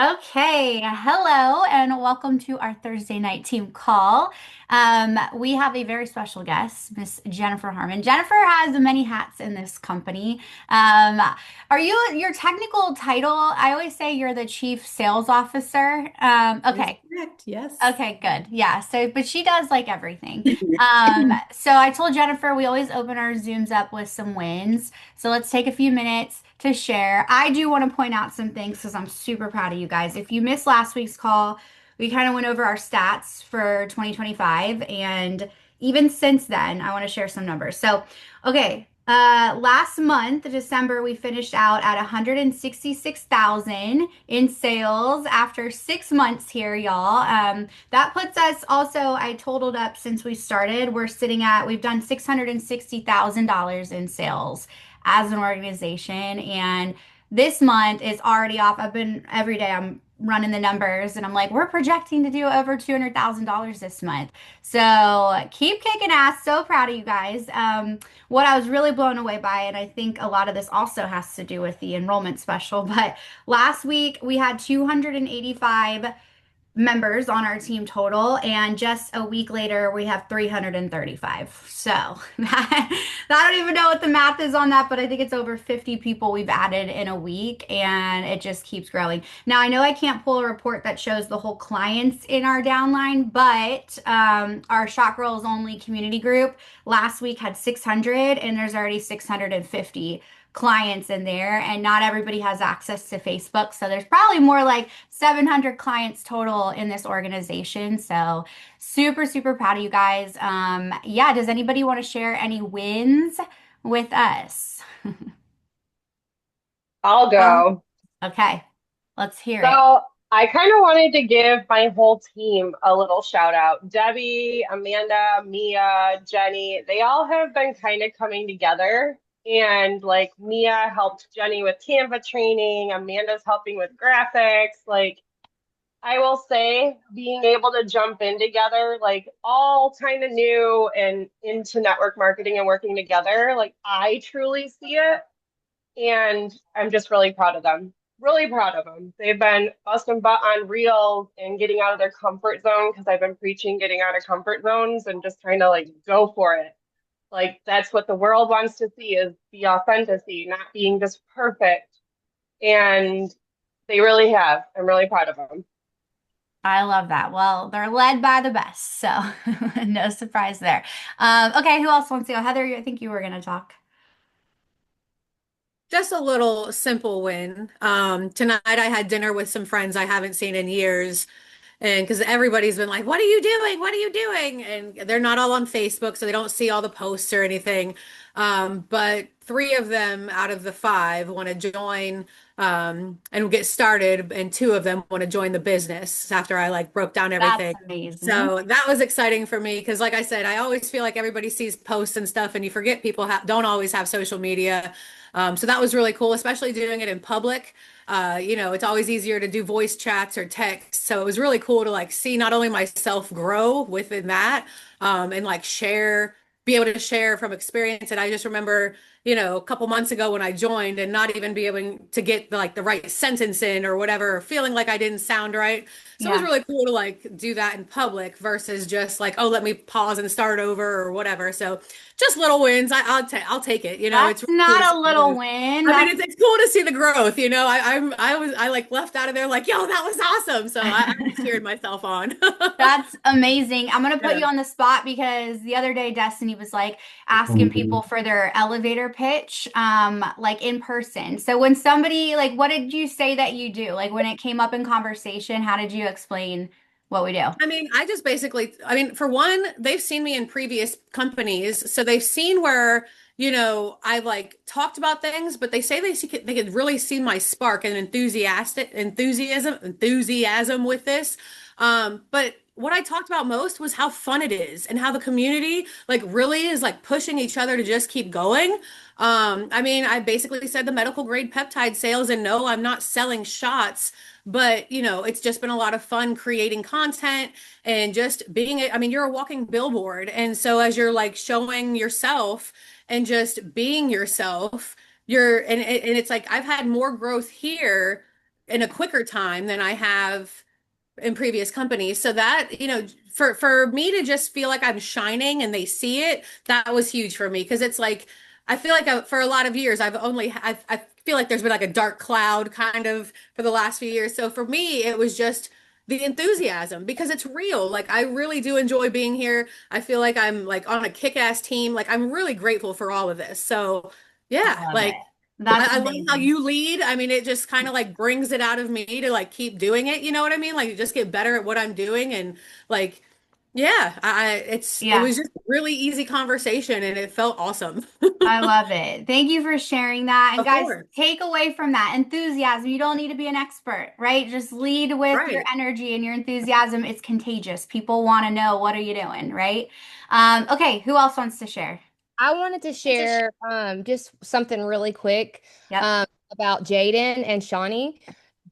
Okay, hello and welcome to our Thursday night team call. We have a very special guest, Miss Jennifer Harmon. Jennifer has many hats in this company. Um, are you your technical title? I always say you're the chief sales officer. That is Okay, correct. Yes. okay, good. Yeah. So, but she does like everything. So I told Jennifer we always open our Zooms up with some wins. So let's take a few minutes to share. I do want to point out some things because I'm super proud of you guys. If you missed last week's call, we kind of went over our stats for 2025. And even since then, I want to share some numbers. So, okay. Last month, December, we finished out at 166,000 in sales after 6 months here, y'all. That puts us also, I totaled up since we started, we've done $660,000 in sales as an organization. And this month is already off. Every day I'm running the numbers and I'm like, we're projecting to do over $200,000 this month. So keep kicking ass. So proud of you guys. What I was really blown away by, and I think a lot of this also has to do with the enrollment special, but last week we had 285 members on our team total, and just a week later we have 335. So I don't even know what the math is on that, but I think it's over 50 people we've added in a week, and it just keeps growing. Now I know I can't pull a report that shows the whole clients in our downline, but our Shot Girls Only community group last week had 600, and there's already 650 clients in there, and not everybody has access to Facebook. So there's probably more like 700 clients total in this organization. So super, super proud of you guys. Yeah, does anybody want to share any wins with us? I'll Oh, go. okay. Let's hear it. So I kind of wanted to give my whole team a little shout out. Debbie, Amanda, Mia, Jenny, they all have been kind of coming together. And like Mia helped Jenny with Canva training, Amanda's helping with graphics. Like I will say, being able to jump in together, like all kind of new and into network marketing and working together, like I truly see it. And I'm just really proud of them. Really proud of them. They've been busting butt on reels and getting out of their comfort zone because I've been preaching getting out of comfort zones and just trying to like go for it. Like that's what the world wants to see is the authenticity, not being just perfect. And they really have. I'm really proud of them. I love that. Well, they're led by the best, so no surprise there. Okay, who else wants to go? Heather, I think you were going to talk. Just a little simple win. Tonight I had dinner with some friends I haven't seen in years. And because everybody's been like, what are you doing? What are you doing? And they're not all on Facebook, so they don't see all the posts or anything. But three of them out of the five want to join and get started, and two of them want to join the business after I like broke down That's everything. amazing. So that was exciting for me because, like I said, I always feel like everybody sees posts and stuff, and you forget people don't always have social media. So that was really cool, especially doing it in public. It's always easier to do voice chats or text. So it was really cool to like see not only myself grow within that, and like be able to share from experience. And I just remember, a couple months ago when I joined and not even be able to get the right sentence in or whatever, feeling like I didn't sound right. So it was Yeah. really cool to like do that in public versus just like, oh, let me pause and start over or whatever. So just little wins. I'll take it. It's That's really cool to not see a the little growth. win. I mean, That's it's cool to see the growth. I like left out of there like, yo, that was awesome. So I cheered myself on. That's amazing. I'm gonna put Yeah. you on the spot because the other day Destiny was like asking people for their elevator pitch, like in person. So when somebody like, what did you say that you do? Like when it came up in conversation, how did you explain what we do? I mean, I mean, for one, they've seen me in previous companies. So they've seen where, I've like talked about things, but they say they could really see my spark and enthusiasm with this. But what I talked about most was how fun it is and how the community like really is like pushing each other to just keep going. I mean, I basically said the medical grade peptide sales, and no, I'm not selling shots. But, it's just been a lot of fun creating content and just I mean, you're a walking billboard. And so as you're like showing yourself and just being yourself, and it's like I've had more growth here in a quicker time than I have in previous companies. So that, for me to just feel like I'm shining and they see it, that was huge for me because it's like I feel like for a lot of years I feel like there's been like a dark cloud kind of for the last few years. So for me, it was just the enthusiasm because it's real. Like I really do enjoy being here. I feel like I'm like on a kick-ass team. Like I'm really grateful for all of this. So I yeah, love it. like That's I love how amazing. you lead. I mean, it just kind of like brings it out of me to like keep doing it. You know what I mean? Like you just get better at what I'm doing and like, yeah, it Yeah. was just a really easy conversation and it felt awesome. I love it. Thank you for sharing that. And Of guys, course. take away from that enthusiasm. You don't need to be an expert, right? Just lead with your Right. energy and your enthusiasm. It's contagious. People want to know, what are you doing, right? Okay, who else wants to share? I wanted to share just something really quick Yep. about Jaden and Shawnee.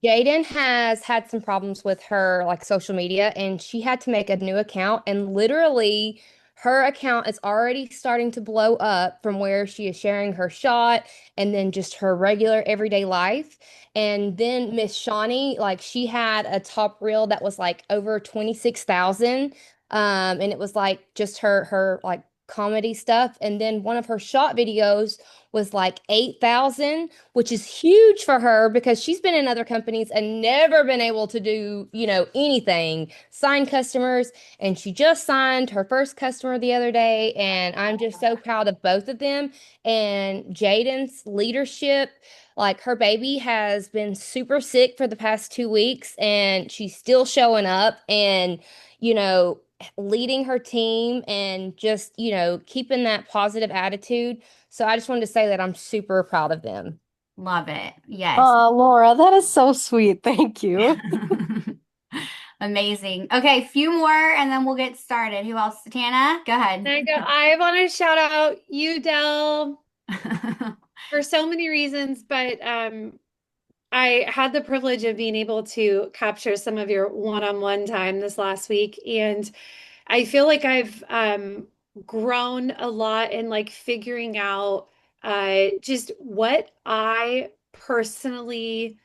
Jaden has had some problems with her like social media, and she had to make a new account, and literally her account is already starting to blow up from where she is sharing her shot and then just her regular everyday life. And then Miss Shawnee, like she had a top reel that was like over 26,000. And it was like just her like comedy stuff. And then one of her shot videos was like 8,000, which is huge for her because she's been in other companies and never been able to do, anything, sign customers. And she just signed her first customer the other day. And I'm just so proud of both of them. And Jaden's leadership, like her baby has been super sick for the past 2 weeks and she's still showing up and, you know, leading her team and just, keeping that positive attitude. So I just wanted to say that I'm super proud of them. Love it. Yes. Oh, Laura, that is so sweet. Thank you. Amazing. Okay, few more and then we'll get started. Who else? Tana, go ahead. There you go. I want to shout out you, Dell, for so many reasons, but I had the privilege of being able to capture some of your one-on-one time this last week, and I feel like I've grown a lot in like figuring out just what I personally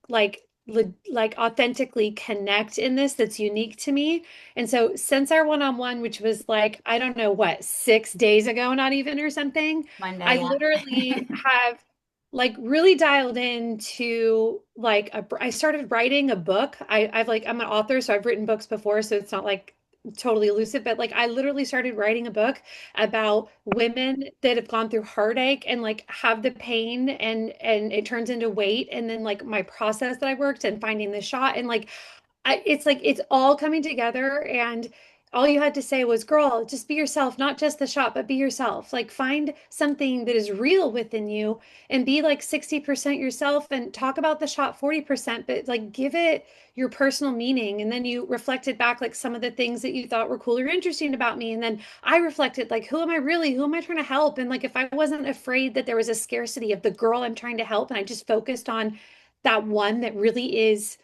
like authentically connect in this that's unique to me. And so since our one-on-one, which was like, I don't know what, 6 days ago, not even or something, Monday, I yeah. literally have like really dialed into like I started writing a book. I'm an author, so I've written books before, so it's not like totally elusive, but like I literally started writing a book about women that have gone through heartache and like have the pain and it turns into weight, and then like my process that I worked and finding the shot and it's like it's all coming together, and all you had to say was, girl, just be yourself, not just the shot, but be yourself. Like find something that is real within you and be like 60% yourself and talk about the shot 40%, but like give it your personal meaning. And then you reflected back like some of the things that you thought were cool or interesting about me. And then I reflected like, who am I really? Who am I trying to help? And like if I wasn't afraid that there was a scarcity of the girl I'm trying to help, and I just focused on that one that really is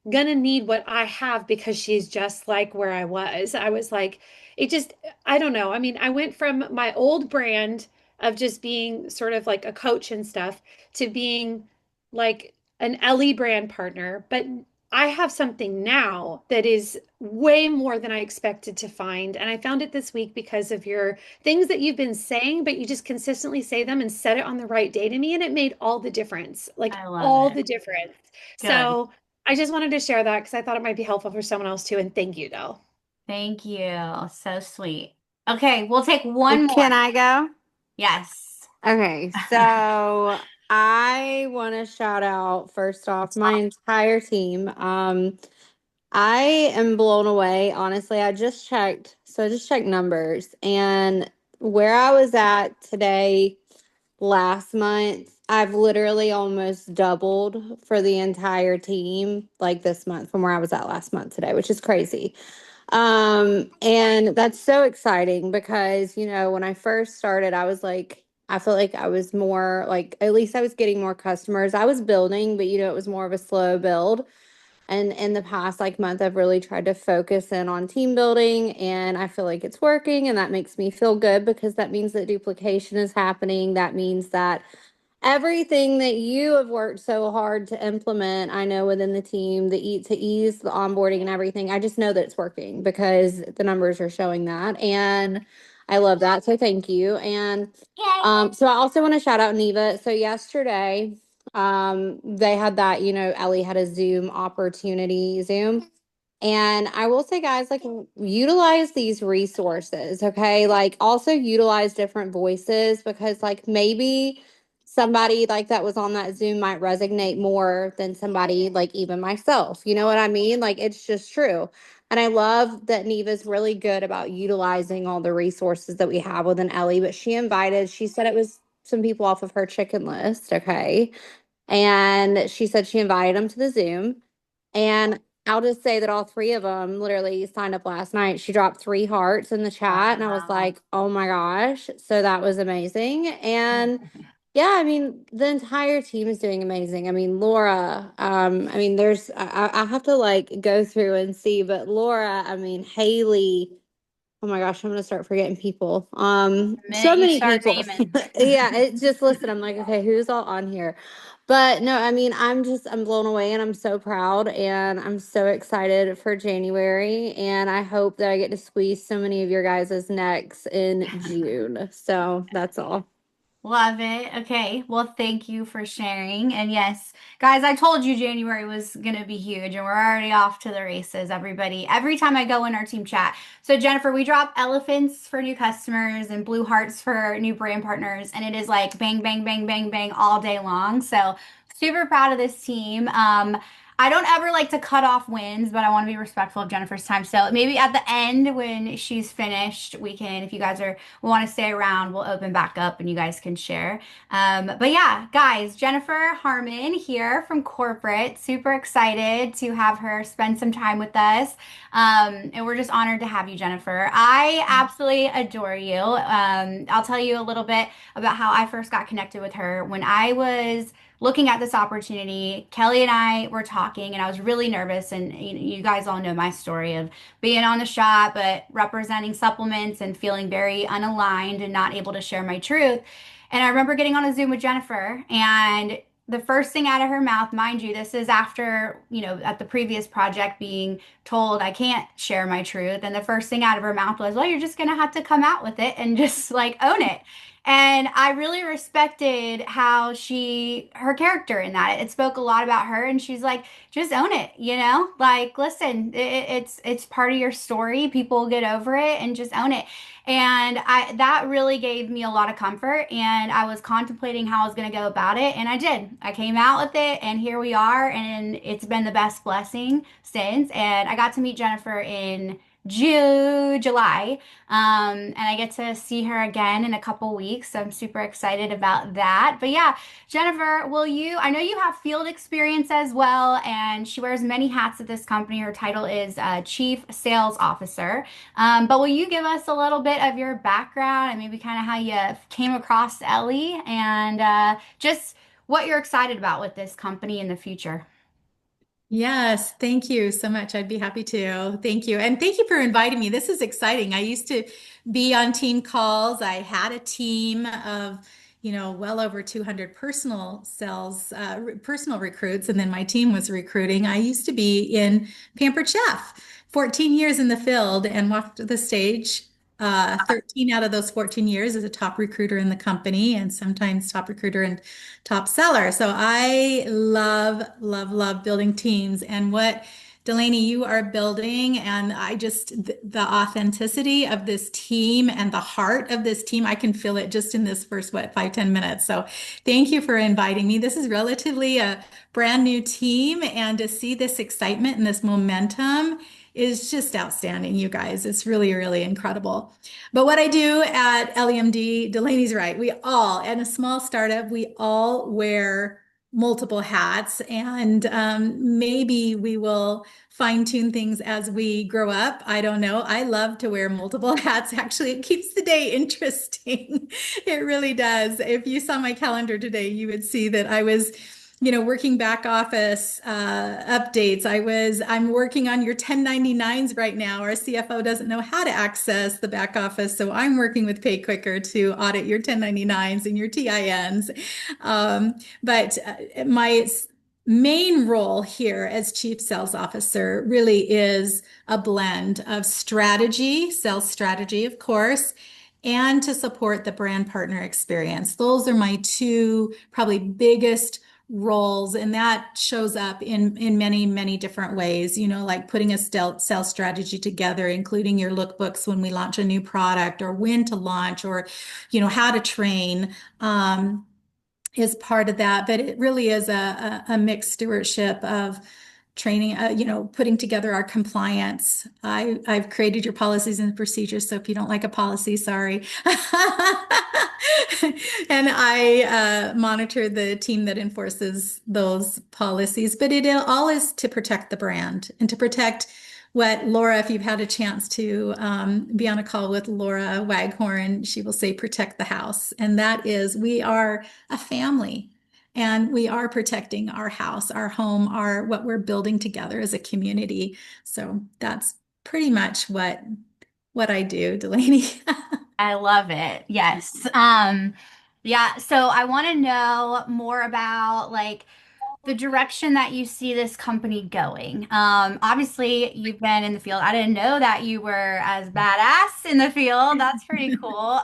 gonna need what I have because she's just like where I was. I was like, it just, I don't know. I mean, I went from my old brand of just being sort of like a coach and stuff to being like an Ellie brand partner, but I have something now that is way more than I expected to find. And I found it this week because of your things that you've been saying, but you just consistently say them and set it on the right day to me. And it made all the difference, like I love all it. the difference. Good. So I just wanted to share that because I thought it might be helpful for someone else too. And thank you, though. Thank you. So sweet. Okay, we'll take one more. Can I go? Yes. Okay, so I want to shout out first off my entire team. I am blown away, honestly. I just checked numbers and where I was at today last month, I've literally almost doubled for the entire team like this month from where I was at last month today, which is crazy. And that's so exciting because, when I first started, I was like, I felt like I was more like, at least I was getting more customers. I was building, but it was more of a slow build. And in the past like month, I've really tried to focus in on team building and I feel like it's working and that makes me feel good because that means that duplication is happening. That means that everything that you have worked so hard to implement, I know within the team, the eat to ease, the onboarding and everything. I just know that it's working because the numbers are showing that. And I love that. So thank you. And so I also want to shout out Neva. So yesterday, they had that, Ellie had a Zoom opportunity, Zoom. And I will say, guys, like utilize these resources, okay? Like also utilize different voices because, like, maybe somebody like that was on that Zoom might resonate more than somebody like even myself. You know what I mean? Like, it's just true. And I love that Neva's really good about utilizing all the resources that we have within Ellie, but she said it was some people off of her chicken list, okay? And she said she invited them to the Zoom. And I'll just say that all three of them literally signed up last night. She dropped 3 hearts in the chat, and I was like, oh my gosh. So that was amazing. And yeah, I mean, the entire team is doing amazing. I mean, Laura, I mean, I have to like go through and see, but Laura, I mean, Haley, oh my gosh, I'm gonna start forgetting people. The So minute you many start people. naming. Yeah, it just listen, I'm like, okay, who's all on here? But no, I mean, I'm blown away and I'm so proud and I'm so excited for January. And I hope that I get to squeeze so many of your guys' necks in June. So that's all. Love it. Okay. Well, thank you for sharing. And yes, guys, I told you January was going to be huge and we're already off to the races, everybody. Every time I go in our team chat. So, Jennifer, we drop elephants for new customers and blue hearts for new brand partners. And it is like bang, bang, bang, bang, bang all day long. So, super proud of this team. I don't ever like to cut off wins, but I want to be respectful of Jennifer's time. So maybe at the end when she's finished, we can, if you guys are want to stay around, we'll open back up and you guys can share. But yeah, guys, Jennifer Harmon here from corporate. Super excited to have her spend some time with us. And we're just honored to have you, Jennifer. I absolutely adore you. I'll tell you a little bit about how I first got connected with her. When I was looking at this opportunity, Kelly and I were talking, and I was really nervous. And you guys all know my story of being on the shop, but representing supplements and feeling very unaligned and not able to share my truth. And I remember getting on a Zoom with Jennifer, and the first thing out of her mouth, mind you, this is after, at the previous project being told I can't share my truth. And the first thing out of her mouth was, well, you're just going to have to come out with it and just like own it. And I really respected how her character in that. It spoke a lot about her. And she's like, just own it, Like, listen, it's part of your story. People will get over it and just own it. And that really gave me a lot of comfort. And I was contemplating how I was going to go about it. And I did. I came out with it, and here we are. And it's been the best blessing since. And I got to meet Jennifer in July. And I get to see her again in a couple weeks. So I'm super excited about that. But yeah, Jennifer, I know you have field experience as well, and she wears many hats at this company. Her title is Chief Sales Officer. But will you give us a little bit of your background and maybe kind of how you came across Ellie and just what you're excited about with this company in the future? Yes, thank you so much. I'd be happy to. Thank you. And thank you for inviting me. This is exciting. I used to be on team calls. I had a team of, well over 200 personal sales, personal recruits, and then my team was recruiting. I used to be in Pampered Chef, 14 years in the field and walked the stage. 13 out of those 14 years as a top recruiter in the company and sometimes top recruiter and top seller. So I love, love, love building teams and what Delaney, you are building, and the authenticity of this team and the heart of this team, I can feel it just in this first, 5-10 minutes. So thank you for inviting me. This is relatively a brand new team, and to see this excitement and this momentum is just outstanding, you guys. It's really, really incredible. But what I do at EllieMD, Delaney's right. We all, in a small startup, we all wear multiple hats, and maybe we will fine tune things as we grow up. I don't know. I love to wear multiple hats. Actually, it keeps the day interesting. It really does. If you saw my calendar today, you would see that I was working back office updates. I'm working on your 1099s right now. Our CFO doesn't know how to access the back office, so I'm working with PayQuicker to audit your 1099s and your TINs. But my main role here as Chief Sales Officer really is a blend of strategy, sales strategy, of course, and to support the brand partner experience. Those are my two probably biggest roles, and that shows up in many different ways, like putting a sales strategy together, including your lookbooks when we launch a new product, or when to launch, or how to train, is part of that. But it really is a mixed stewardship of training, putting together our compliance. I've created your policies and procedures, so if you don't like a policy, sorry. And I monitor the team that enforces those policies. But it all is to protect the brand and to protect what Laura, if you've had a chance to be on a call with Laura Waghorn, she will say, protect the house. And that is, we are a family. And we are protecting our house, our home, what we're building together as a community. So that's pretty much what I do, Delaney. I love it. Yes. Yeah, so I want to know more about like the direction that you see this company going. Obviously, you've been in the field. I didn't know that you were as badass in the field. That's pretty cool.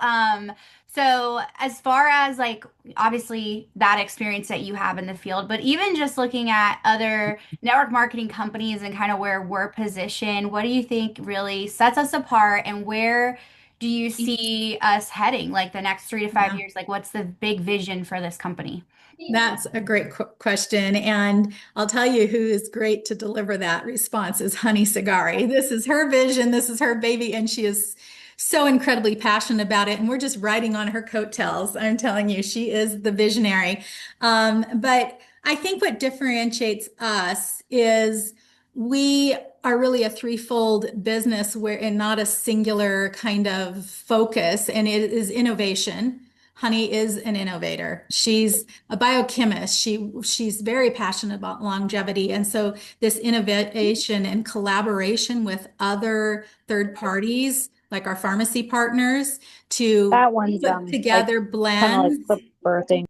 So as far as like obviously that experience that you have in the field, but even just looking at other network marketing companies and kind of where we're positioned, what do you think really sets us apart, and where do you see us heading like the next 3 to 5 years? Like what's the big vision for this company? That's a great question. And I'll tell you who is great to deliver that response is Honey Sagari. This is her vision. This is her baby. And she is so incredibly passionate about it. And we're just riding on her coattails. I'm telling you, she is the visionary. But I think what differentiates us is we are really a threefold business where, and not a singular kind of focus. And it is innovation. Honey is an innovator. She's a biochemist. She's very passionate about longevity. And so this innovation and collaboration with other third parties, like our pharmacy partners, to That one's put together kind of blends, like birthing.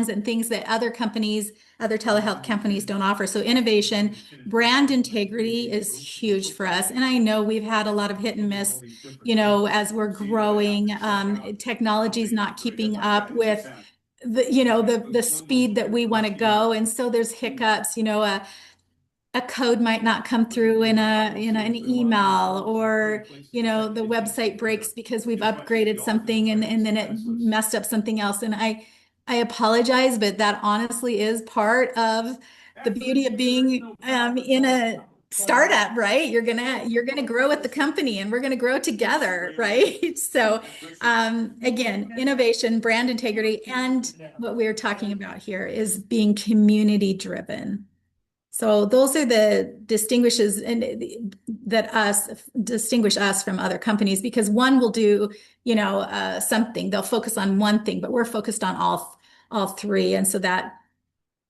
and things that other companies, other telehealth companies don't offer. So innovation, brand integrity is huge for us. And I know we've had a lot of hit and miss, as we're growing. Technology's not keeping up with the speed that we want to go. And so there's hiccups, a code might not come through in an email, or the website breaks because we've upgraded something, and then it messed up something else. And I apologize, but that honestly is part of the beauty of being in a startup, right? You're gonna grow with the company, and we're gonna grow together, right? So again, innovation, brand integrity, and what we're talking about here is being community driven. So those are the distinguishes and that distinguish us from other companies, because one will do, something, they'll focus on one thing, but we're focused on all three. And so that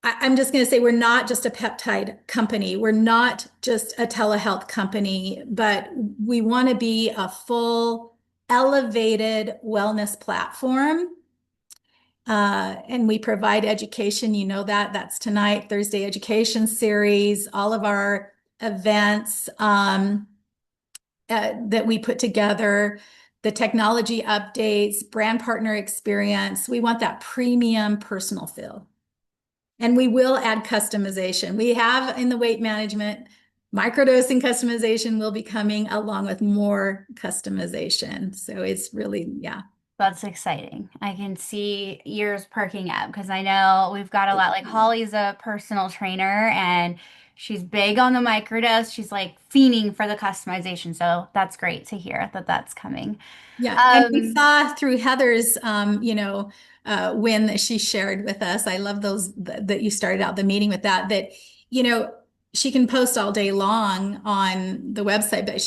I'm just going to say, we're not just a peptide company. We're not just a telehealth company, but we want to be a full elevated wellness platform. And we provide education, that's tonight, Thursday education series, all of our events that we put together, the technology updates, brand partner experience. We want that premium personal feel. And we will add customization. We have in the weight management, microdosing customization will be coming along with more customization. So it's really, yeah. That's exciting. I can see ears perking up because I know we've got a lot. Like Holly's a personal trainer and she's big on the microdose. She's like fiending for the customization. So that's great to hear that that's coming. Yeah, and we saw through Heather's, when she shared with us. I love those that you started out the meeting with that, she can post all day long on the website, but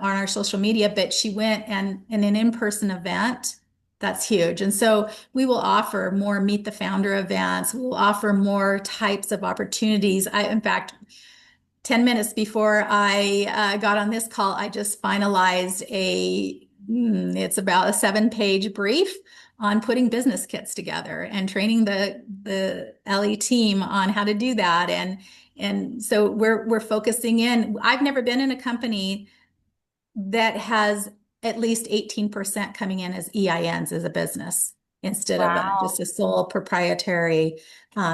on our social media, but she went and in an in-person event That's huge. And so we will offer more Meet the Founder events. We will offer more types of opportunities. In fact, 10 minutes before I got on this call, I just finalized it's about a 7-page brief on putting business kits together and training the Ellie team on how to do that. And so we're focusing in. I've never been in a company that has at least 18% coming in as EINs as a business instead of just Wow. a sole proprietary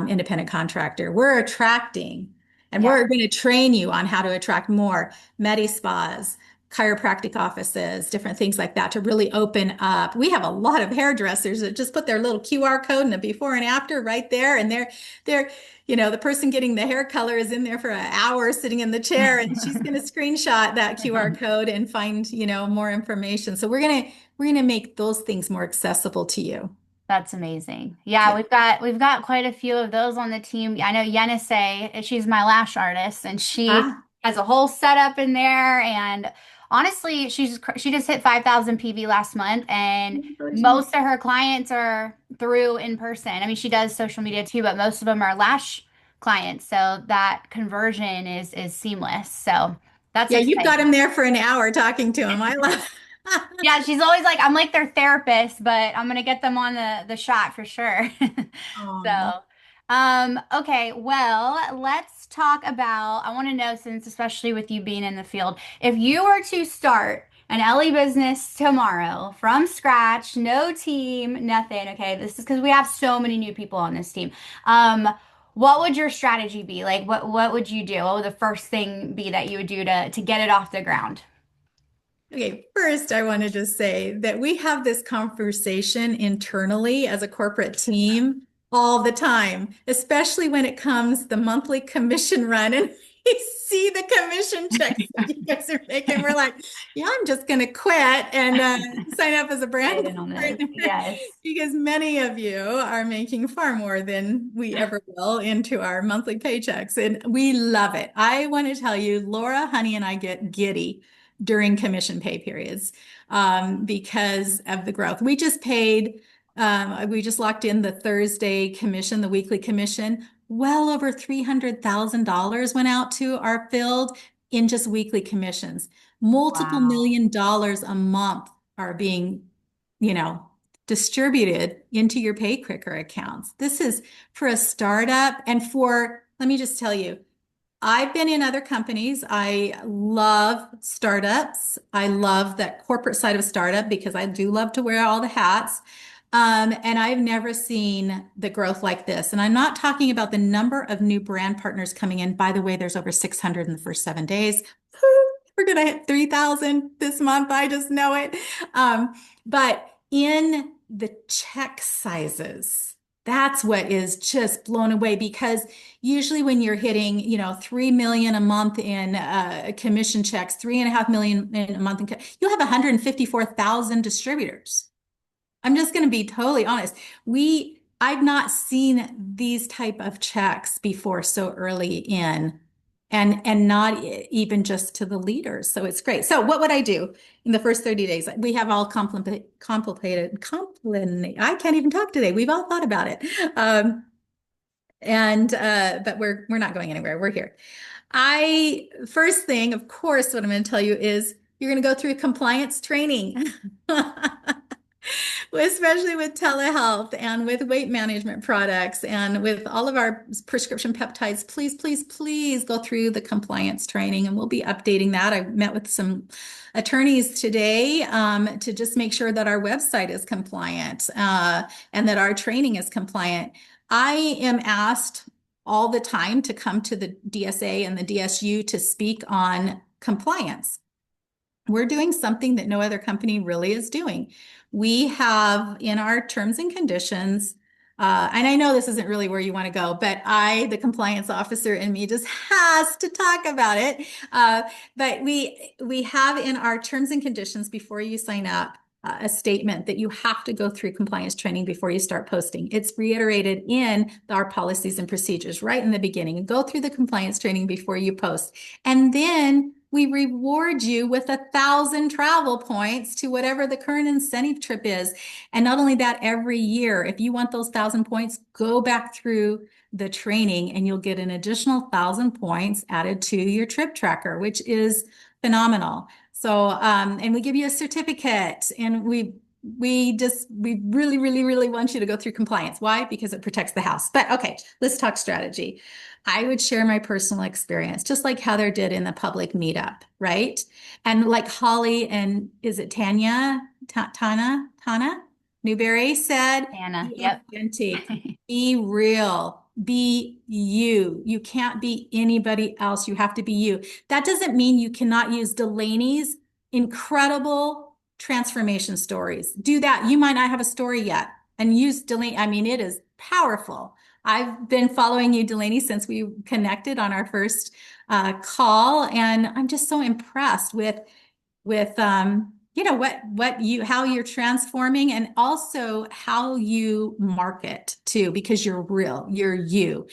independent contractor. We're attracting, and Yeah. we're going to train you on how to attract more med spas, chiropractic offices, different things like that to really open up. We have a lot of hairdressers that just put their little QR code and a before and after right there, and they're the person getting the hair color is in there for an hour sitting in the chair, and she's going to screenshot that QR code and find, more information. So we're going to make those things more accessible to you. That's amazing. Yeah, Yeah. we've got quite a few of those on the team. I know Yenisei, she's my lash artist, and she Ah, has a whole setup in there. And honestly, she just hit 5,000 PV last month, and congratulations. most of her clients are through in person. I mean, she does social media too, but most of them are lash clients, so that conversion is seamless. So that's Yeah, you've got exciting. him there for an hour talking to him. I love. Yeah, she's always like, I'm like their therapist, but I'm gonna get them on the shot for sure. Oh. So, okay, well, let's talk about, I want to know, since especially with you being in the field, if you were to start an Ellie business tomorrow from scratch, no team, nothing, okay, this is because we have so many new people on this team. What would your strategy be? Like, what would you do? What would the first thing be that you would do to get it off the ground? Okay, first, I want to just say that we have this conversation internally as a corporate team all the time, especially when it comes the monthly commission run and we see the commission checks that you guys are making. We're like, yeah, I'm just going to quit and sign up as a Get brand in on this. partner Yes. because many of you are making far more than we ever will into our monthly paychecks. And we love it. I want to tell you, Laura, Honey, and I get giddy during commission pay periods because of the growth. We just locked in the Thursday commission, the weekly commission. Well over $300,000 went out to our field in just weekly commissions. Multiple Wow. $1 million a month are being, you know, distributed into your PayQuicker accounts. This is for a startup and let me just tell you, I've been in other companies. I love startups. I love that corporate side of startup because I do love to wear all the hats. And I've never seen the growth like this. And I'm not talking about the number of new brand partners coming in. By the way, there's over 600 in the first 7 days. We're going to hit 3,000 this month. I just know it. But in the check sizes, that's what is just blown away because usually when you're hitting, 3 million a month in commission checks, 3.5 million in a month, you'll have 154,000 distributors. I'm just going to be totally honest. I've not seen these type of checks before so early in and not even just to the leaders. So it's great. So what would I do in the first 30 days? We have all I can't even talk today. We've all thought about it. But we're not going anywhere. We're here. First thing, of course, what I'm going to tell you is you're going to go through compliance training. Especially with telehealth and with weight management products and with all of our prescription peptides, please, please, please go through the compliance training and we'll be updating that. I met with some attorneys today to just make sure that our website is compliant and that our training is compliant. I am asked all the time to come to the DSA and the DSU to speak on compliance. We're doing something that no other company really is doing. We have in our terms and conditions, and I know this isn't really where you want to go, but the compliance officer in me just has to talk about it. But we have in our terms and conditions before you sign up a statement that you have to go through compliance training before you start posting. It's reiterated in our policies and procedures right in the beginning. Go through the compliance training before you post. And then we reward you with 1,000 travel points to whatever the current incentive trip is. And not only that, every year, if you want those 1,000 points, go back through the training and you'll get an additional 1,000 points added to your trip tracker, which is phenomenal. So, and we give you a certificate, and we really, really, really want you to go through compliance. Why? Because it protects the house. But okay, let's talk strategy. I would share my personal experience, just like Heather did in the public meetup, right? And like Holly and is it Tana Newberry said, Anna, be yep. authentic, be real, be you. You can't be anybody else. You have to be you. That doesn't mean you cannot use Delaney's incredible transformation stories. Do that. You might not have a story yet, and use Delaney. I mean, it is powerful. I've been following you, Delaney, since we connected on our first call, and I'm just so impressed with you know what you how you're transforming, and also how you market too, because you're real, you're you're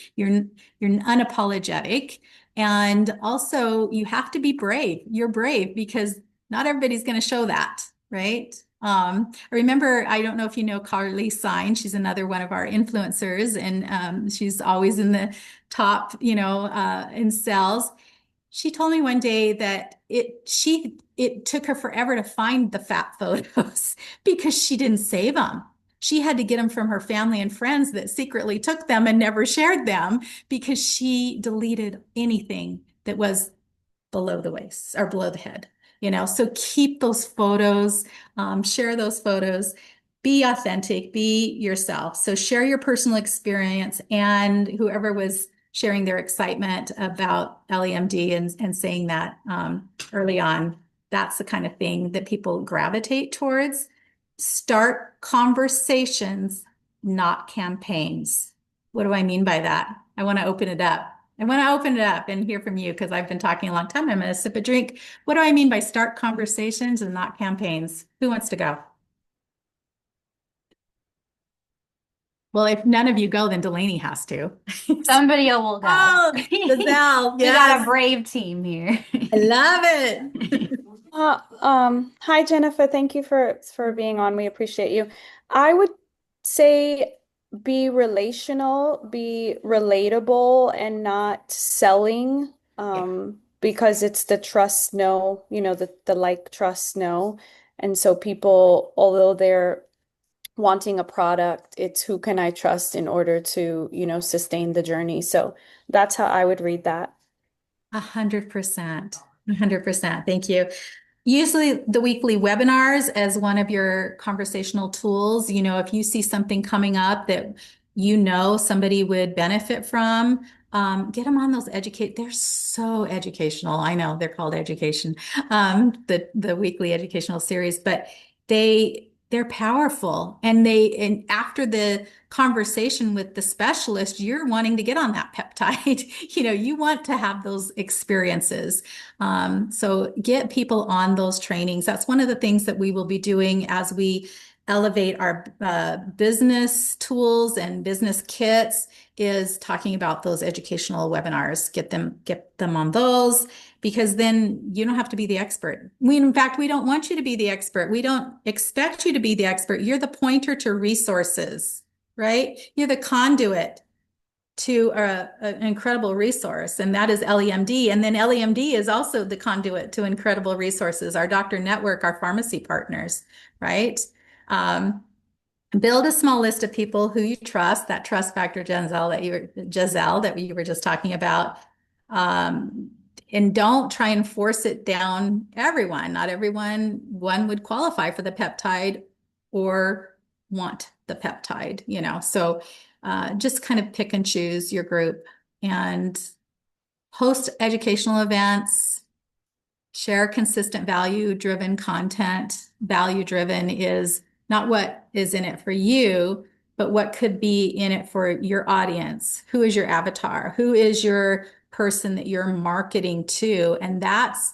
unapologetic, and also you have to be brave. You're brave because not everybody's going to show that, right? I remember, I don't know if you know Carly Sign. She's another one of our influencers, and she's always in the top, you know, in sales. She told me one day that it took her forever to find the fat photos because she didn't save them. She had to get them from her family and friends that secretly took them and never shared them because she deleted anything that was below the waist or below the head, you know. So keep those photos, share those photos, be authentic, be yourself. So share your personal experience, and whoever was sharing their excitement about EllieMD and saying that early on, that's the kind of thing that people gravitate towards. Start conversations, not campaigns. What do I mean by that? I want to open it up. I want to open it up and hear from you because I've been talking a long time. I'm going to sip a drink. What do I mean by start conversations and not campaigns? Who wants to go? Well, if none of you go, then Delaney has to. Somebody will go. Oh, Giselle, We got a yes. brave team here. I love it. Hi Jennifer, thank you for being on. We appreciate you. I would say be relational, be relatable, and not selling. Because it's the trust no, you know, the like trust no. And so people, although they're wanting a product, it's who can I trust in order to, you know, sustain the journey. So that's how I would read that. 100%. 100%. Thank you. Usually the weekly webinars as one of your conversational tools, you know, if you see something coming up that you know somebody would benefit from, get them on those they're so educational. I know they're called education, the weekly educational series, but they're powerful, and after the conversation with the specialist, you're wanting to get on that peptide. You know, you want to have those experiences. So get people on those trainings. That's one of the things that we will be doing as we elevate our business tools and business kits, is talking about those educational webinars. Get them on those, because then you don't have to be the expert. In fact, we don't want you to be the expert. We don't expect you to be the expert. You're the pointer to resources, right? You're the conduit to an incredible resource, and that is EllieMD. And then EllieMD is also the conduit to incredible resources, our doctor network, our pharmacy partners, right? Build a small list of people who you trust, that trust factor, Giselle, that you were just talking about. And don't try and force it down everyone. Not everyone, one would qualify for the peptide or want the peptide, you know. So just kind of pick and choose your group and host educational events, share consistent value-driven content. Value-driven is not what is in it for you, but what could be in it for your audience. Who is your avatar? Who is your person that you're marketing to? And that's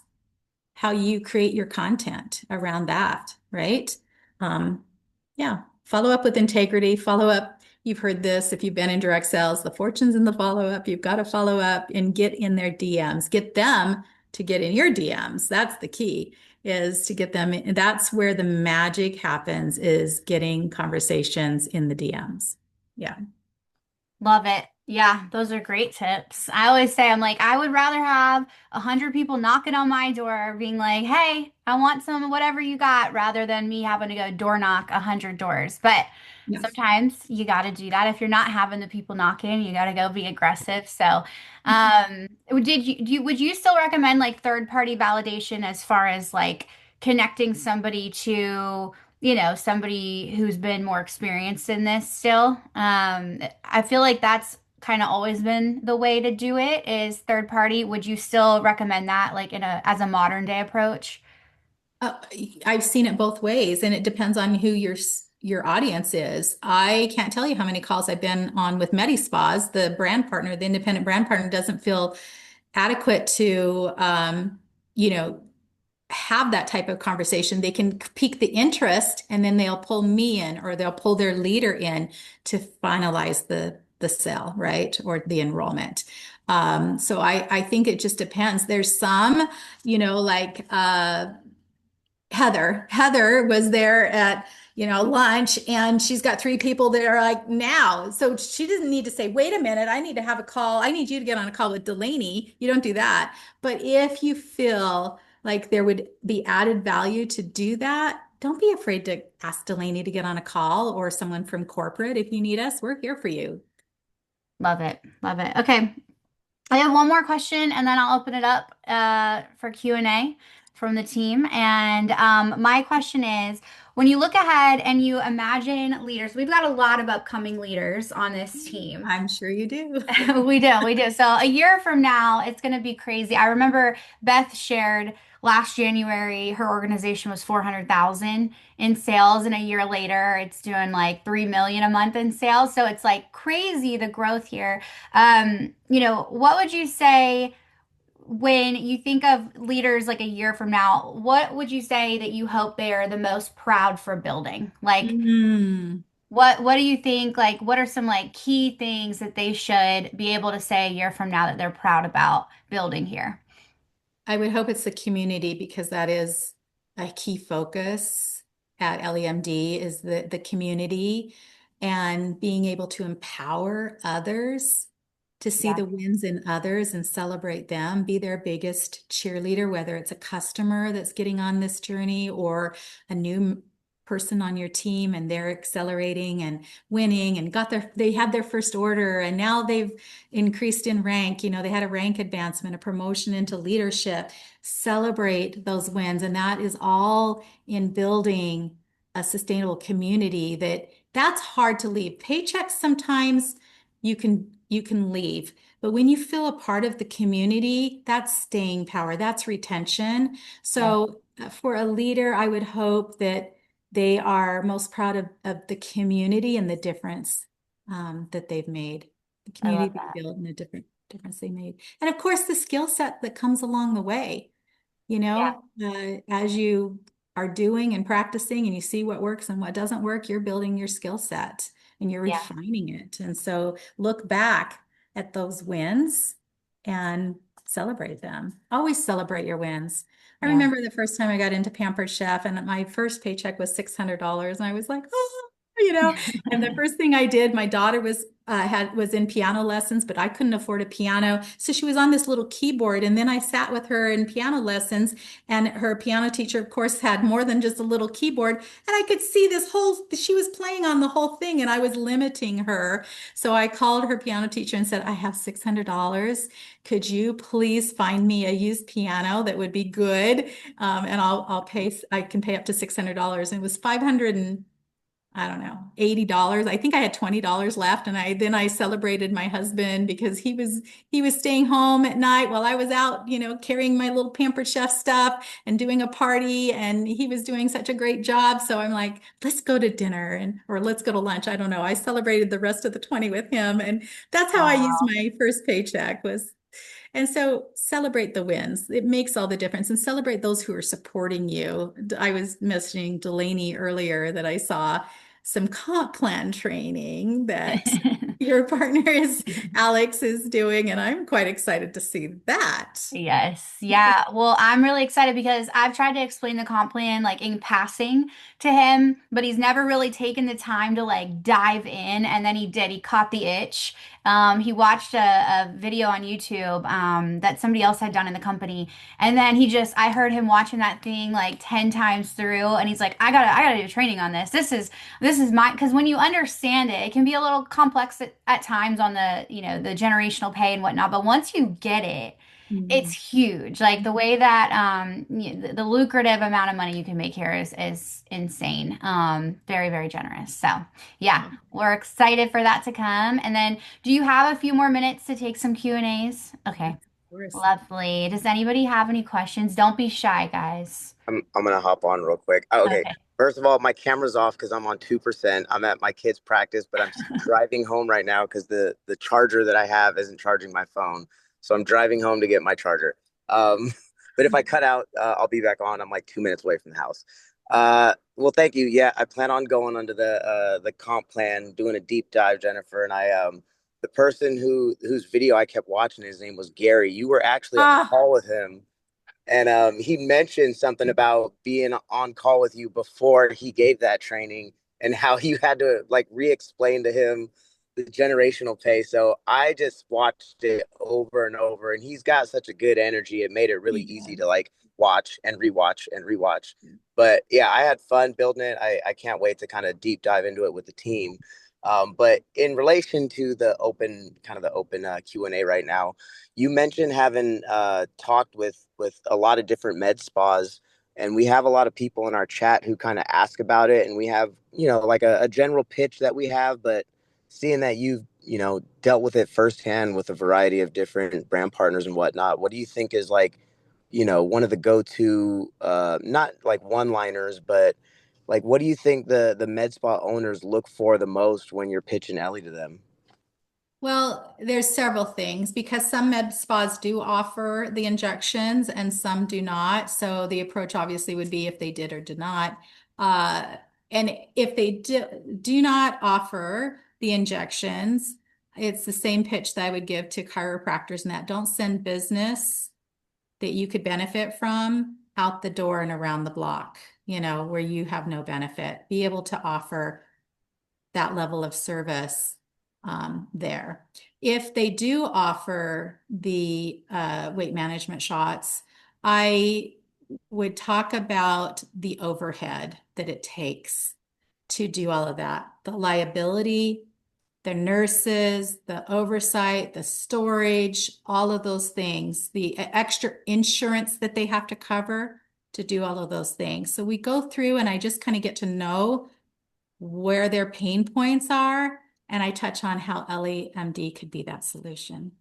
how you create your content around that, right? Yeah, follow up with integrity, follow up. You've heard this if you've been in direct sales, the fortune's in the follow up. You've got to follow up and get in their DMs, get them to get in your DMs. That's the key, is to get them. That's where the magic happens, is getting conversations in the DMs. Yeah. Love it. Yeah, those are great tips. I always say, I'm like, I would rather have 100 people knocking on my door being like, hey, I want some of whatever you got, rather than me having to go door knock 100 doors. But Yes. sometimes you got to do that. If you're not having the people knocking, you got to go be aggressive. So, would you still recommend like third party validation as far as like connecting somebody to, somebody who's been more experienced in this still? I feel like that's kind of always been the way to do it, is third party. Would you still recommend that like as a modern day approach? Uh, I've seen it both ways, and it depends on who your audience is. I can't tell you how many calls I've been on with MediSpas. The brand partner, the independent brand partner, doesn't feel adequate to, you know, have that type of conversation. They can pique the interest, and then they'll pull me in, or they'll pull their leader in to finalize the sale, right? Or the enrollment. So I think it just depends. There's some, like Heather was there at, lunch, and she's got three people there like now. So she doesn't need to say, wait a minute, I need to have a call. I need you to get on a call with Delaney. You don't do that. But if you feel like there would be added value to do that, don't be afraid to ask Delaney to get on a call, or someone from corporate. If you need us, we're here for you. Love it. Love it. Okay. I have one more question, and then I'll open it up for Q&A from the team. And my question is, when you look ahead and you imagine leaders, we've got a lot of upcoming leaders on this team. I'm sure you do. We do, we do. So a year from now, it's going to be crazy. I remember Beth shared last January, her organization was 400,000 in sales, and a year later, it's doing like 3 million a month in sales. So it's like crazy, the growth here. What would you say when you think of leaders like a year from now? What would you say that you hope they are the most proud for building? Like, Mm. what do you think, like, what are some like key things that they should be able to say a year from now that they're proud about building here? I would hope it's the community, because that is a key focus at EllieMD, is the community, and being able to empower others, to see Yeah, the wins in others and celebrate them, be their biggest cheerleader, whether it's a customer that's getting on this journey, or a new person on your team, and they're accelerating and winning and they had their first order, and now they've increased in rank. They had a rank advancement, a promotion into leadership. Celebrate those wins. And that is all in building a sustainable community. That's hard to leave. Paychecks, sometimes you can leave, but when you feel a part of the community, that's staying power, that's retention. yeah, So for a leader, I would hope that they are most proud of the community and the difference that they've made, the I community love that. they built, and the difference they made. And of course, the skill set that comes along the way, Yeah, as you are doing and practicing, and you see what works and what doesn't work, you're building your skill set and you're yeah, refining it. And so look back at those wins and celebrate them. Always celebrate your wins. I yeah. remember the first time I got into Pampered Chef, and my first paycheck was $600, and I was like, oh, and the first thing I did, my daughter was in piano lessons, but I couldn't afford a piano. So she was on this little keyboard. And then I sat with her in piano lessons, and her piano teacher, of course, had more than just a little keyboard. And I could see she was playing on the whole thing, and I was limiting her. So I called her piano teacher and said, I have $600. Could you please find me a used piano that would be good? And I can pay up to $600. And it was 500 and I don't know, $80. I think I had $20 left. And I celebrated my husband, because he was staying home at night while I was out, carrying my little Pampered Chef stuff and doing a party. And he was doing such a great job. So I'm like, let's go to dinner, or let's go to lunch. I don't know. I celebrated the rest of the 20 with him. And that's how I used Wow. my first paycheck was. And so celebrate the wins. It makes all the difference, and celebrate those who are supporting you. I was mentioning Delaney earlier, that I saw some comp plan training that, your partner is Alex is doing, and I'm quite excited to see that. Yes. Yeah. Well, I'm really excited because I've tried to explain the comp plan like in passing to him, but he's never really taken the time to like dive in. And then he did. He caught the itch. He watched a video on YouTube that somebody else had done in the company. And then I heard him watching that thing like 10 times through. And he's like, I gotta do training on this. This is because when you understand it, it can be a little complex at times on the generational pay and whatnot. But once you get it, it's huge. Like the way that the lucrative amount of money you can make here is insane. Very, very generous. So yeah, we're excited for that to come. And then do you have a few more minutes to take some Q&As? Okay, lovely. Does anybody have any questions? Don't be shy, guys. I'm gonna hop on real quick. Okay. Okay. First of all, my camera's off because I'm on 2%. I'm at my kid's practice, but I'm driving home right now because the charger that I have isn't charging my phone. So I'm driving home to get my charger. Um, but if I cut out, I'll be back on. I'm like 2 minutes away from the house. Well, thank you. Yeah, I plan on going under the comp plan, doing a deep dive, Jennifer. And the person whose video I kept watching, his name was Gary. You were actually on the Ah, call with him, and he mentioned something about being on call with you before he gave that training and how you had to like re-explain to him the generational pay. So I just watched it over and over, and he's got such a good energy. It made it really easy to like watch and rewatch and rewatch. But yeah, I had fun building it. I can't wait to kind of deep dive into it with the team. But in relation to the open Q&A right now, you mentioned having talked with a lot of different med spas, and we have a lot of people in our chat who kind of ask about it, and we have like a general pitch that we have, but seeing that you've dealt with it firsthand with a variety of different brand partners and whatnot, what do you think is like one of the go-to not like one-liners, but like what do you think the med spa owners look for the most when you're pitching Ellie to them? Well, there's several things because some med spas do offer the injections and some do not. So the approach obviously would be if they did or did not. Uh, and if they do not offer the injections, it's the same pitch that I would give to chiropractors and that don't send business that you could benefit from out the door and around the block, where you have no benefit. Be able to offer that level of service there. If they do offer the weight management shots, I would talk about the overhead that it takes to do all of that. The liability, the nurses, the oversight, the storage, all of those things, the extra insurance that they have to cover to do all of those things. So we go through and I just kind of get to know where their pain points are, and I touch on how EllieMD could be that solution.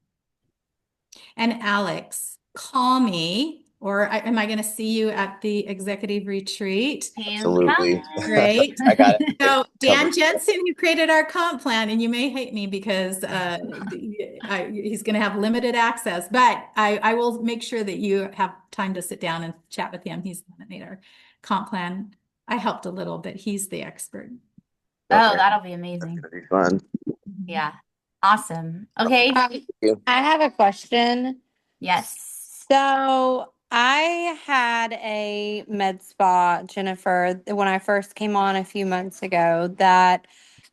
And Alex, call me, or am I going to see you at the executive retreat? Absolutely. Great. I got it. So Dan Covered. Jensen, who created our comp plan, and you may hate me because he's going to have limited access, but I will make sure that you have time to sit down and chat with him. He's the one that made our comp plan. I helped a little, but he's the expert. oh, Okay. that'll be That's amazing. gonna be fun. Yeah. Awesome. Okay. I have a question. Yes. So I had a med spa, Jennifer, when I first came on a few months ago that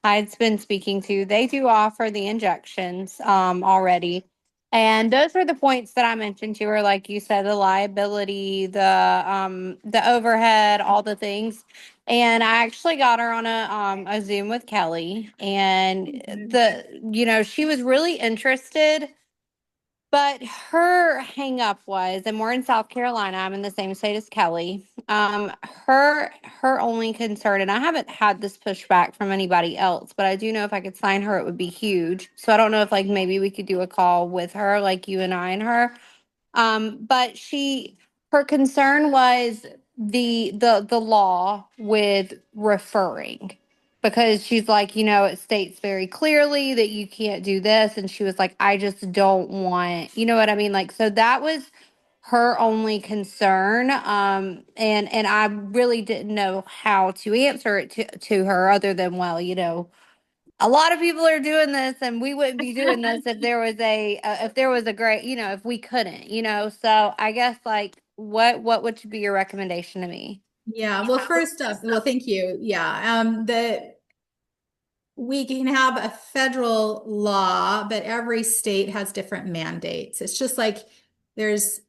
I'd been speaking to. They do offer the injections already. And those were the points that I mentioned to her, like you said, the liability, the overhead, all the things. And I actually got her on a Zoom with Kelly, and she was really interested. But her hang up was, and we're in South Carolina, I'm in the same state as Kelly. Her only concern, and I haven't had this pushback from anybody else, but I do know if I could sign her, it would be huge. So I don't know if like maybe we could do a call with her, like you and I and her. But her concern was the law with referring, because she's like, it states very clearly that you can't do this, and she was like, I just don't want, you know what I mean? Like, so that was her only concern. And I really didn't know how to answer it to her other than, well, a lot of people are doing this, and we wouldn't be doing this if there was a great, if we couldn't, So I guess like what would be your recommendation to me? Yeah, well, first off, well, thank you. Yeah, we can have a federal law, but every state has different mandates. It's just like there's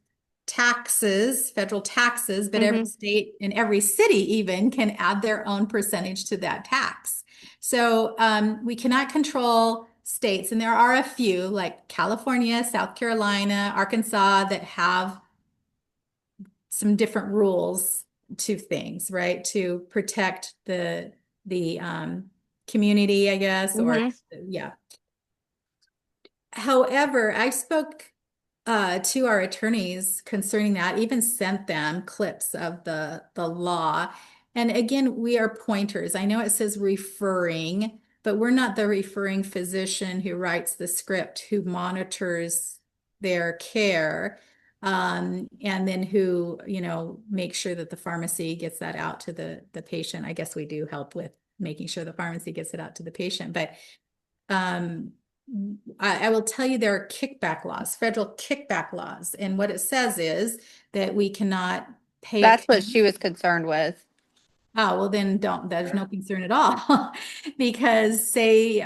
taxes, federal taxes, but every state and every city even can add their own percentage to that tax. So we cannot control states, and there are a few like California, South Carolina, Arkansas that have some different rules to things, right? To protect the community, I guess, or yeah. However, I spoke to our attorneys concerning that, even sent them clips of the law. And again, we are pointers. I know it says referring, but we're not the referring physician who writes the script, who monitors their care, and then who, makes sure that the pharmacy gets that out to the patient. I guess we do help with making sure the pharmacy gets it out to the patient, but um, I will tell you there are kickback laws, federal kickback laws. And what it says is that we cannot pay. That's what she was concerned with. Oh, well, then there's no concern at all. Because say,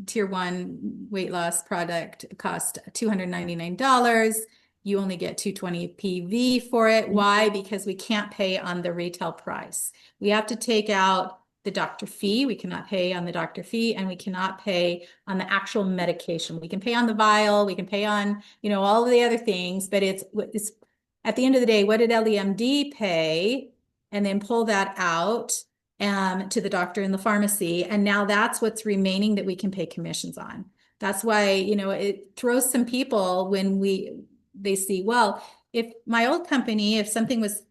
tier 1 weight loss product cost $299. You only get 220 PV for it. Why? Because we can't pay on the retail price. We have to take out the doctor fee. We cannot pay on the doctor fee, and we cannot pay on the actual medication. We can pay on the vial. We can pay on, all of the other things, but it's at the end of the day, what did EllieMD pay? And then pull that out to the doctor in the pharmacy. And now that's what's remaining that we can pay commissions on. That's why, it throws some people when they see, well, if my old company, if something was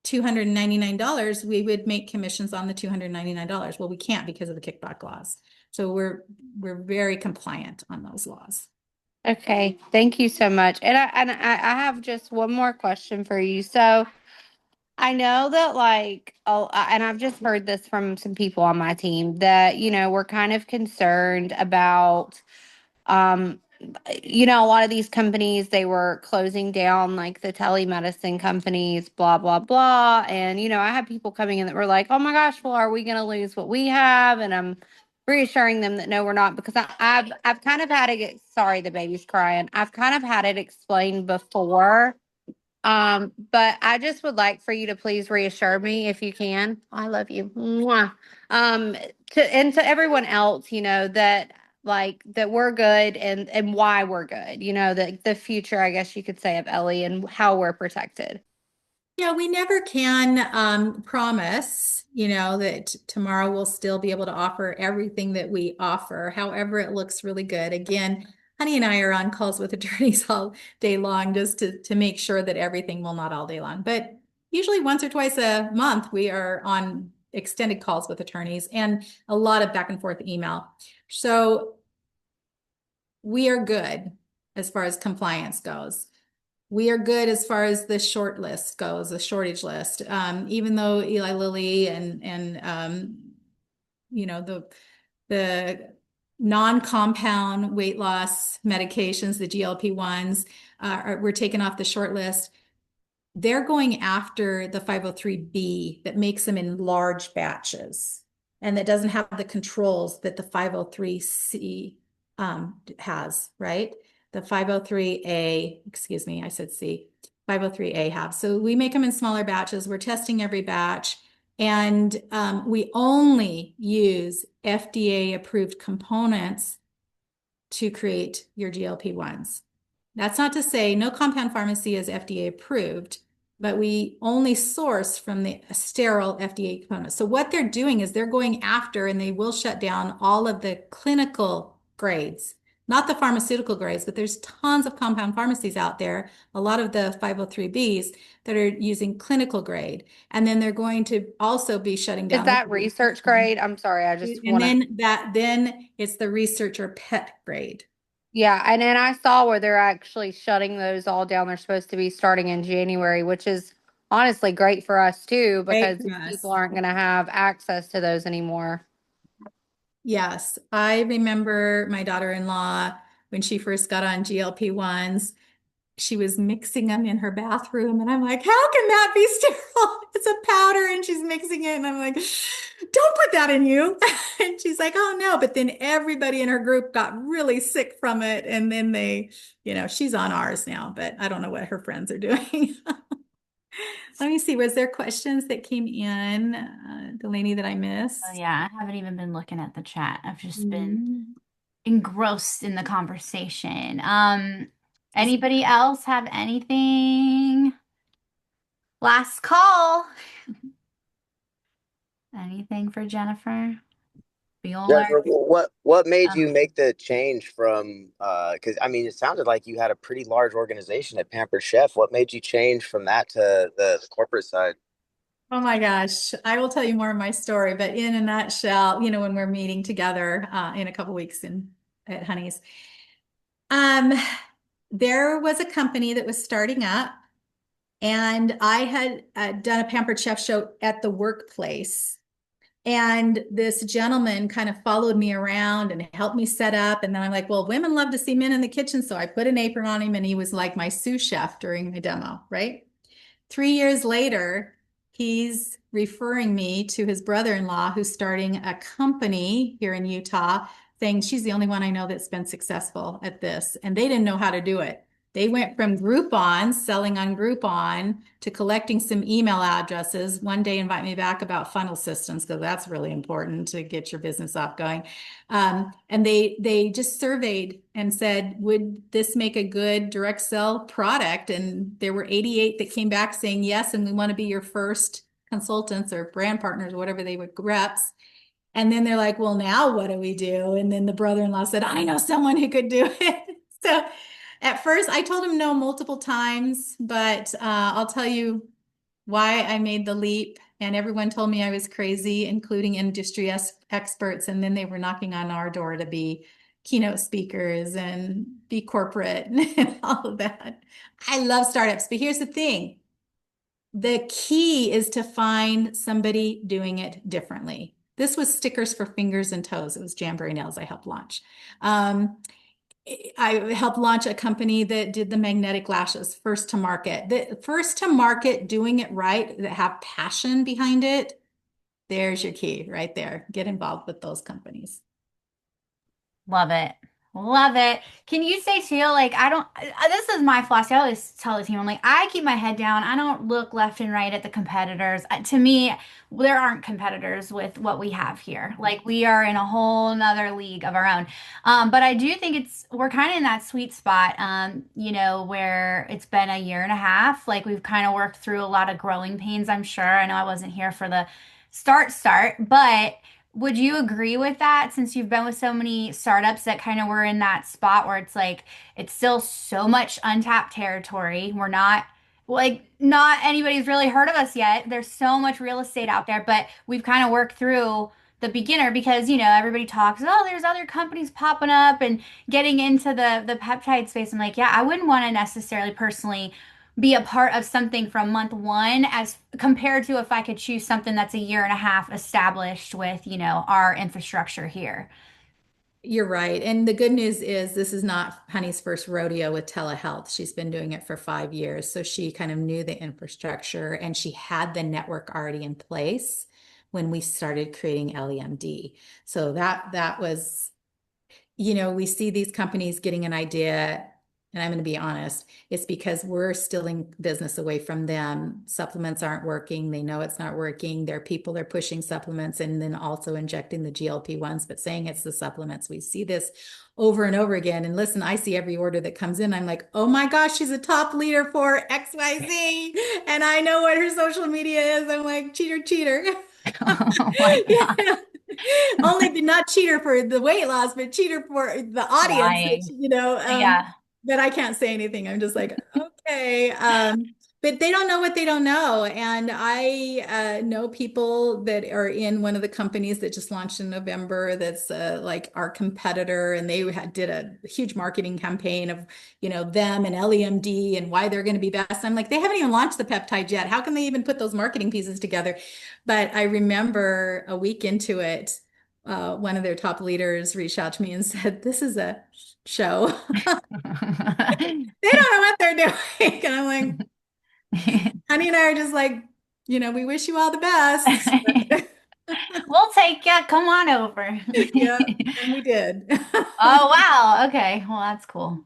$299, we would make commissions on the $299. Well, we can't because of the kickback laws. So we're very compliant on those laws. Okay, thank you so much. And I have just one more question for you. So I know that and I've just heard this from some people on my team that, we're kind of concerned about, um, a lot of these companies, they were closing down like the telemedicine companies, blah, blah, blah. And, I had people coming in that were like, oh my gosh, well, are we going to lose what we have? And I'm reassuring them that no, we're not, because I've kind of had it, sorry, the baby's crying. I've kind of had it explained before. But I just would like for you to please reassure me if you can. I love you. Mwah. To everyone else, that that we're good and why we're good, the future, I guess you could say, of Ellie and how we're protected. Yeah, we never can promise, that tomorrow we'll still be able to offer everything that we offer. However, it looks really good. Again, Honey and I are on calls with attorneys all day long just to make sure that everything, well, not all day long, but usually once or twice a month, we are on extended calls with attorneys and a lot of back and forth email. So we are good as far as compliance goes. We are good as far as the short list goes, the shortage list. Even though Eli Lilly and the non-compound weight loss medications, the GLP-1s, were taken off the short list. They're going after the 503B that makes them in large batches and that doesn't have the controls that the 503C has, right? The 503A, excuse me, I said C, 503A have. So we make them in smaller batches. We're testing every batch. And we only use FDA approved components to create your GLP-1s. That's not to say no compound pharmacy is FDA approved, but we only source from the sterile FDA components. So what they're doing is they're going after, and they will shut down all of the clinical grades, not the pharmaceutical grades, but there's tons of compound pharmacies out there, a lot of the 503Bs that are using clinical grade. And then they're going to also be shutting down. Is that research grade? I'm sorry, I just want to. Then it's the research or pet grade. Yeah, and then I saw where they're actually shutting those all down. They're supposed to be starting in January, which is honestly great for us too, because people aren't going to have access to those anymore. Yes, I remember my daughter-in-law when she first got on GLP-1s, she was mixing them in her bathroom, and I'm like, how can that be sterile? It's a powder, and she's mixing it, and I'm like, don't put that in you. And she's like, oh no. But then everybody in her group got really sick from it, and then she's on ours now, but I don't know what her friends are doing. Let me see, was there questions that came in, Delaney, that I Oh missed? yeah, I haven't even been looking at the chat. I've just been Mm. engrossed in the conversation. Anybody else have anything? Last call. Anything for Jennifer? Bueller? Jennifer, what made you make the change from because I mean it sounded like you had a pretty large organization at Pampered Chef. What made you change from that to the corporate side? Oh my gosh, I will tell you more of my story, but in a nutshell, when we're meeting together in a couple weeks at Honey's, um, there was a company that was starting up, and I had done a Pampered Chef show at the workplace. And this gentleman kind of followed me around and helped me set up. And then I'm like, well, women love to see men in the kitchen. So I put an apron on him, and he was like my sous chef during my demo, right? 3 years later, he's referring me to his brother-in-law who's starting a company here in Utah, saying she's the only one I know that's been successful at this. And they didn't know how to do it. They went from Groupon, selling on Groupon, to collecting some email addresses. One day, invite me back about funnel systems, because that's really important to get your business up going. And they just surveyed and said, would this make a good direct sell product? And there were 88 that came back saying yes, and we want to be your first consultants or brand partners, or whatever they would, reps. And then they're like, well, now what do we do? And then the brother-in-law said, I know someone who could do it. So at first I told him no multiple times, but I'll tell you why I made the leap. And everyone told me I was crazy, including industry experts. And then they were knocking on our door to be keynote speakers and be corporate and all of that. I love startups, but here's the thing. The key is to find somebody doing it differently. This was stickers for fingers and toes. It was Jamberry Nails I helped launch. I helped launch a company that did the magnetic lashes, first to market. The first to market, doing it right, that have passion behind it. There's your key right there. Get involved with those companies. Love it. Love it. Can you say too, like, I don't, this is my philosophy. I always tell the team, I'm like, I keep my head down. I don't look left and right at the competitors. To me, there aren't competitors with what we have here. Like, we are in a whole nother league of our own. But I do think we're kind of in that sweet spot, where it's been a year and a half. Like, we've kind of worked through a lot of growing pains, I'm sure. I know I wasn't here for the start, but would you agree with that since you've been with so many startups that kind of were in that spot where it's like it's still so much untapped territory? We're not like not anybody's really heard of us yet. There's so much real estate out there, but we've kind of worked through the beginner because everybody talks, oh, there's other companies popping up and getting into the peptide space. I'm like, yeah, I wouldn't want to necessarily personally be a part of something from month one as compared to if I could choose something that's a year and a half established with, our infrastructure here. You're right. And the good news is this is not Honey's first rodeo with telehealth. She's been doing it for 5 years. So she kind of knew the infrastructure, and she had the network already in place when we started creating EllieMD. So that was, we see these companies getting an idea, and I'm going to be honest, it's because we're stealing business away from them. Supplements aren't working. They know it's not working. Their people are pushing supplements and then also injecting the GLP-1s, but saying it's the supplements. We see this over and over again. And listen, I see every order that comes in. I'm like, oh my gosh, she's a top leader for XYZ. And I know what her social media is. I'm like, cheater, cheater. Oh my God. Yeah. Only not cheater for the weight loss, but cheater for the audience, Lying. that, Yeah. that I can't say anything. I'm just like, okay. But they don't know what they don't know. And I know people that are in one of the companies that just launched in November that's like our competitor, and they did a huge marketing campaign of, them and EllieMD and why they're going to be best. I'm like, they haven't even launched the peptide yet. How can they even put those marketing pieces together? But I remember a week into it, one of their top leaders reached out to me and said, "This is a show. They don't know what they're doing." And I'm like, Honey and I are just like, we wish you all the best. We'll take you. Come on over. Yeah, and we did. Oh, wow. Okay. Well, that's cool.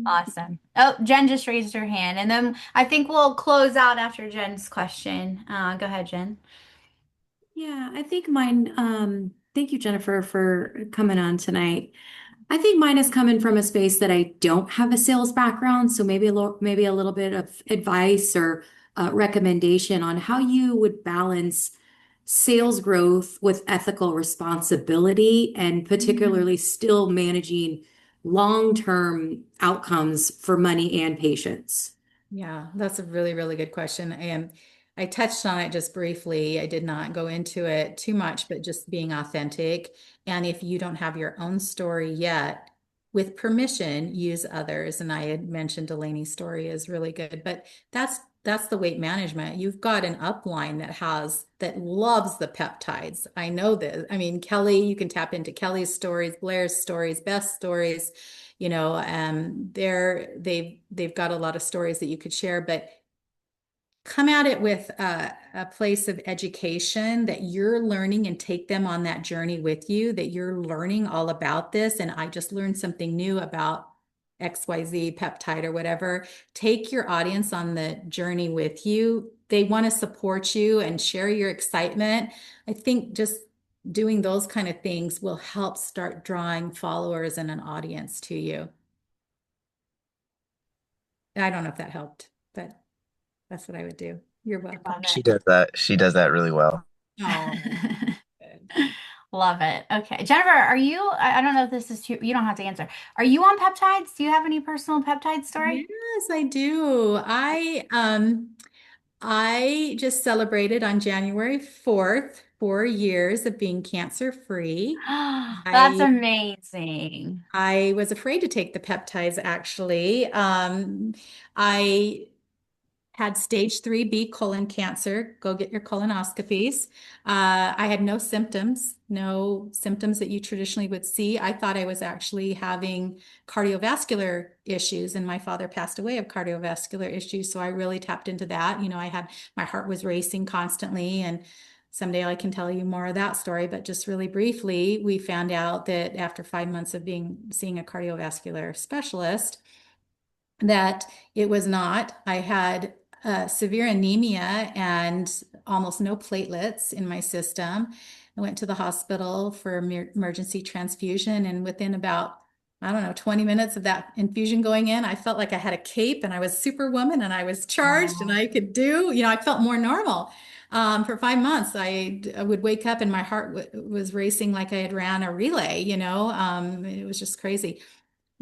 Awesome. Oh, Jen just raised her hand. And then I think we'll close out after Jen's question. Go ahead, Jen. Yeah, I think mine, thank you, Jennifer, for coming on tonight. I think mine is coming from a space that I don't have a sales background, so maybe a little bit of advice or recommendation on how you would balance sales growth with ethical responsibility and particularly still managing long-term outcomes for money and patients. Yeah, that's a really, really good question. And I touched on it just briefly. I did not go into it too much, but just being authentic. And if you don't have your own story yet, with permission, use others. And I had mentioned Delaney's story is really good, but that's the weight management. You've got an upline that loves the peptides. I know this. I mean, Kelly, you can tap into Kelly's stories, Blair's stories, Beth's stories. They've got a lot of stories that you could share, but come at it with a place of education that you're learning and take them on that journey with you, that you're learning all about this. And I just learned something new about XYZ peptide or whatever. Take your audience on the journey with you. They want to support you and share your excitement. I think just doing those kind of things will help start drawing followers and an audience to you. I don't know if that helped, but that's what I would do. You're welcome. She does that. She does that really well. Oh, Love it. Okay. Jennifer, I don't know if this is too, you don't have to answer. Are you on peptides? Do you have any personal peptide story? yes, I do. I just celebrated on January 4th, 4 years of being cancer free. That's I amazing. I was afraid to take the peptides actually. I had stage 3B colon cancer. Go get your colonoscopies. I had no symptoms that you traditionally would see. I thought I was actually having cardiovascular issues, and my father passed away of cardiovascular issues. So I really tapped into that. My heart was racing constantly, and someday I can tell you more of that story. But just really briefly, we found out that after 5 months of seeing a cardiovascular specialist, that it was not. I had severe anemia and almost no platelets in my system. I went to the hospital for emergency transfusion, and within about, I don't know, 20 minutes of that infusion going in, I felt like I had a cape and I was superwoman and I was charged and I could I felt more normal. For 5 months, I would wake up and my heart was racing like I had ran a relay, it was just crazy.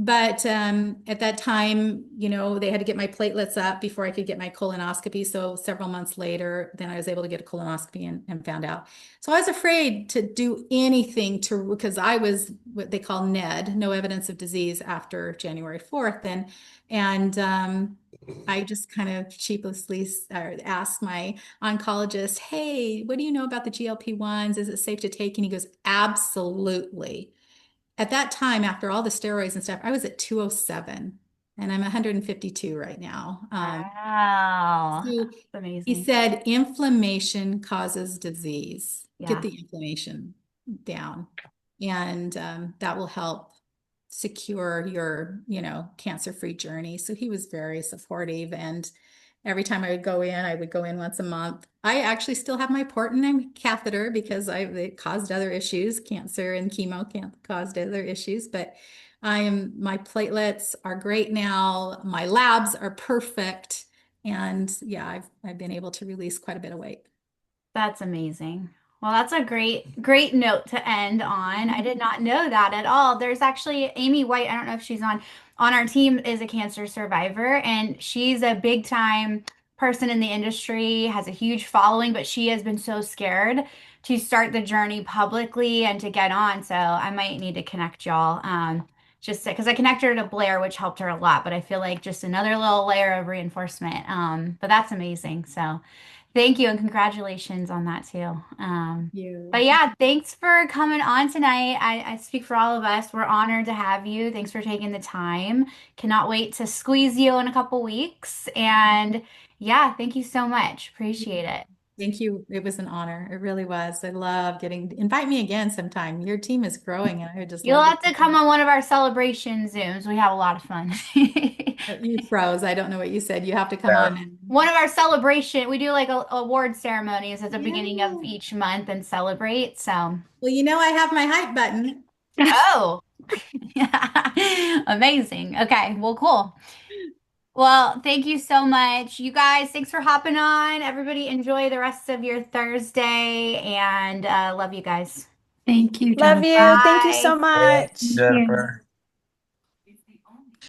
But at that time, they had to get my platelets up before I could get my colonoscopy. So several months later, then I was able to get a colonoscopy and found out. So I was afraid to do anything because I was what they call NED, no evidence of disease after January 4th. And I just kind of sheepishly asked my oncologist, "Hey, what do you know about the GLP-1s? Is it safe to take?" And he goes, "Absolutely." At that time, after all the steroids and stuff, I was at 207 and I'm 152 right now. Wow. So That's he amazing. said inflammation causes disease. Yeah. Get the inflammation down, and that will help secure your, cancer-free journey. So he was very supportive, and every time I would go in once a month. I actually still have my Portland catheter because it caused other issues. Cancer and chemo caused other issues, but my platelets are great now. My labs are perfect. And yeah, I've been able to release quite a bit of weight. That's amazing. Well, that's a great note to end on. I did not know that at all. There's actually Amy White, I don't know if she's on our team, is a cancer survivor, and she's a big time person in the industry, has a huge following, but she has been so scared to start the journey publicly and to get on. So I might need to connect y'all. Just because I connected her to Blair, which helped her a lot, but I feel like just another little layer of reinforcement. But that's amazing. So Thank you and congratulations on that too. You. But yeah, thanks for coming on tonight. I speak for all of us. We're honored to have you. Thanks for taking the time. Cannot wait to squeeze you in a couple weeks. And yeah, thank you so much. Appreciate it. Thank you. It was an honor. It really was. I love invite me again sometime. Your team is growing and I would just You'll love to. have to come on one of our celebration Zooms. We have a lot of fun. You froze. I don't know what you said. You have to come Yeah. on and One of our celebration, we do like award ceremonies at the beginning of yeah. each month and celebrate. So, Well, I have my hype button. oh, amazing. Okay, well, cool. Well, thank you so much. You guys, thanks for hopping on. Everybody, enjoy the rest of your Thursday and love you guys. Thank you, Love Jennifer. you. Thank you Bye. so Thanks, much. Thank you. Jennifer.